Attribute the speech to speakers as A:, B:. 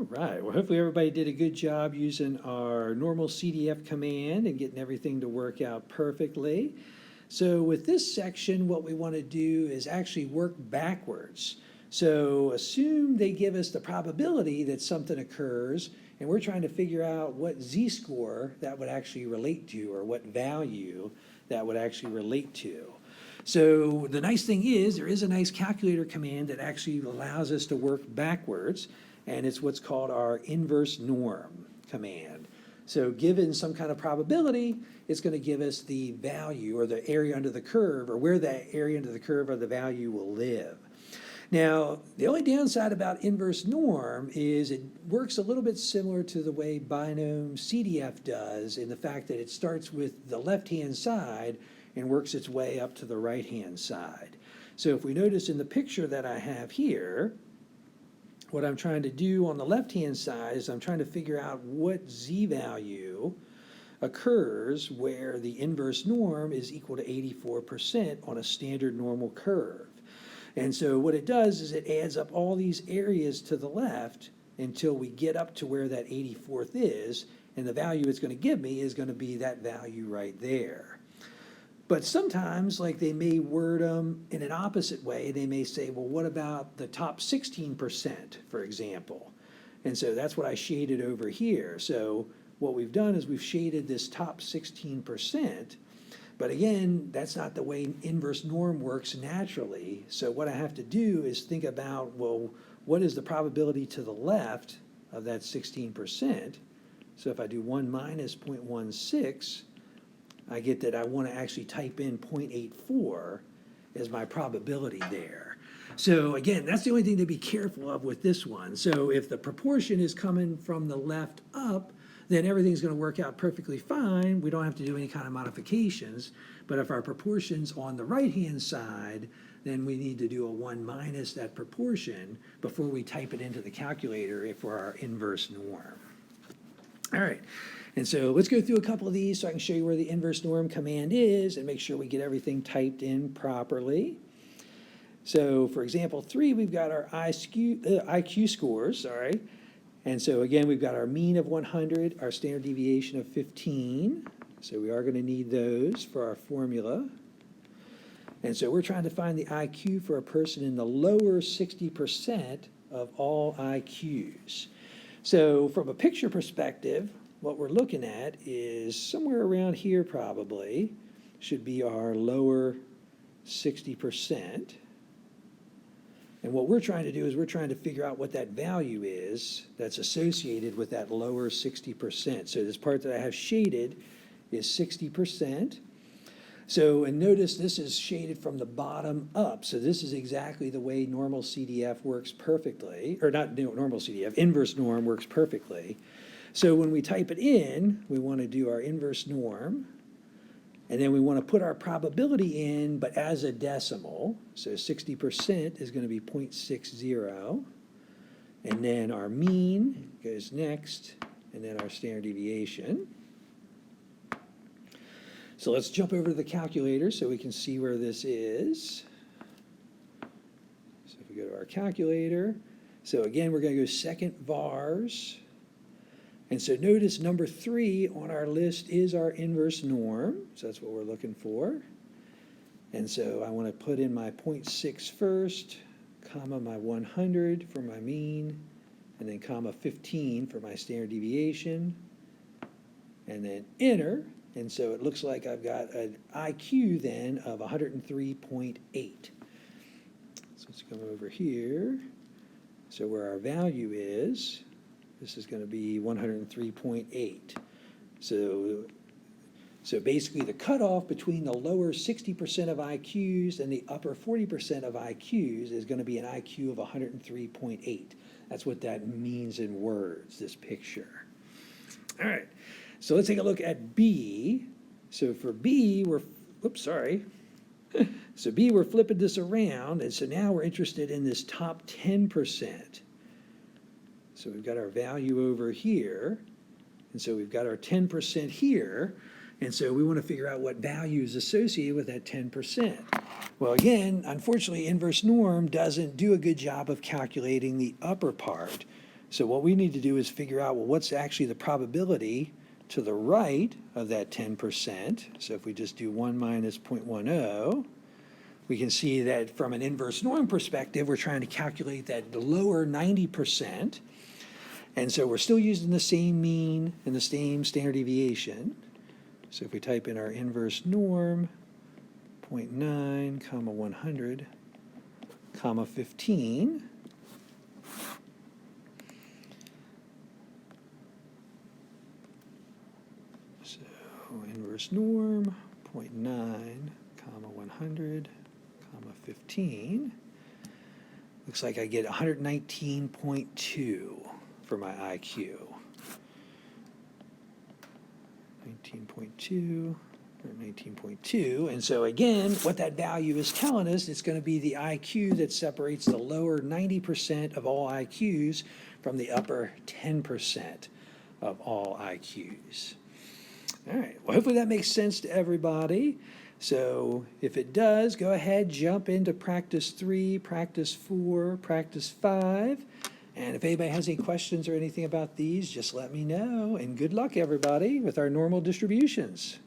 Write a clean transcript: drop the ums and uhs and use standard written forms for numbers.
A: All right, well, hopefully everybody did a good job using our normal CDF command and getting everything to work out perfectly. So with this section, what we want to do is actually work backwards. So assume they give us the probability that something occurs, and we're trying to figure out what z-score that would actually relate to, or what value that would actually relate to. So the nice thing is, there is a nice calculator command that actually allows us to work backwards, and it's what's called our inverse norm command. So given some kind of probability, it's going to give us the value or the area under the curve, or where that area under the curve or the value will live. Now, the only downside about inverse norm is it works a little bit similar to the way binom CDF does, in the fact that it starts with the left-hand side and works its way up to the right-hand side. So if we notice in the picture that I have here, what I'm trying to do on the left-hand side is I'm trying to figure out what z-value occurs where the inverse norm is equal to 84% on a standard normal curve. And so what it does is it adds up all these areas to the left until we get up to where that 84th is, and the value it's going to give me is going to be that value right there. But sometimes, like, they may word them in an opposite way. They may say, well, what about the top 16%, for example? And so that's what I shaded over here. So what we've done is we've shaded this top 16%. But again, that's not the way inverse norm works naturally. So what I have to do is think about, well, what is the probability to the left of that 16%? So if I do 1 minus 0.16, I get that I want to actually type in 0.84 as my probability there. So again, that's the only thing to be careful of with this one. So if the proportion is coming from the left up, then everything's going to work out perfectly fine. We don't have to do any kind of modifications. But if our proportion's on the right-hand side, then we need to do a 1 minus that proportion before we type it into the calculator for our inverse norm. All right, and so let's go through a couple of these so I can show you where the inverse norm command is and make sure we get everything typed in properly. So for example 3, we've got our IQ scores, sorry. And so again, we've got our mean of 100, our standard deviation of 15. So we are going to need those for our formula. And so we're trying to find the IQ for a person in the lower 60% of all IQs. So from a picture perspective, what we're looking at is somewhere around here probably should be our lower 60%. And what we're trying to do is we're trying to figure out what that value is that's associated with that lower 60%. So this part that I have shaded is 60%. So, and notice this is shaded from the bottom up. So this is exactly the way normal CDF works perfectly, or not normal CDF, inverse norm works perfectly. So when we type it in, we want to do our inverse norm. And then we want to put our probability in, but as a decimal. So 60% is going to be 0.60. And then our mean goes next, and then our standard deviation. So let's jump over to the calculator so we can see where this is. So if we go to our calculator, so again, we're going to go second vars. And so notice number 3 on our list is our inverse norm. So that's what we're looking for. And so I want to put in my 0.6 first, comma my 100 for my mean, and then comma 15 for my standard deviation, and then enter. And so it looks like I've got an IQ then of 103.8. So let's come over here. So where our value is, this is going to be 103.8. So basically the cutoff between the lower 60% of IQs and the upper 40% of IQs is going to be an IQ of 103.8. That's what that means in words, this picture. All right, so let's take a look at B. So for B, So B, we're flipping this around, and so now we're interested in this top 10%. So we've got our value over here, and so we've got our 10% here, and so we want to figure out what value is associated with that 10%. Well, again, unfortunately, inverse norm doesn't do a good job of calculating the upper part. So what we need to do is figure out, well, what's actually the probability to the right of that 10%. So if we just do 1 minus 0.10, we can see that from an inverse norm perspective, we're trying to calculate that lower 90%. And so we're still using the same mean and the same standard deviation. So if we type in our inverse norm, 0.9, comma 100, comma 15, so inverse norm, 0.9, comma 100, comma 15, looks like I get 119.2 for my IQ. 19.2, or 19.2. And so again, what that value is telling us, it's going to be the IQ that separates the lower 90% of all IQs from the upper 10% of all IQs. All right, well, hopefully that makes sense to everybody. So if it does, go ahead, jump into practice 3, practice 4, practice 5. And if anybody has any questions or anything about these, just let me know. And good luck, everybody, with our normal distributions.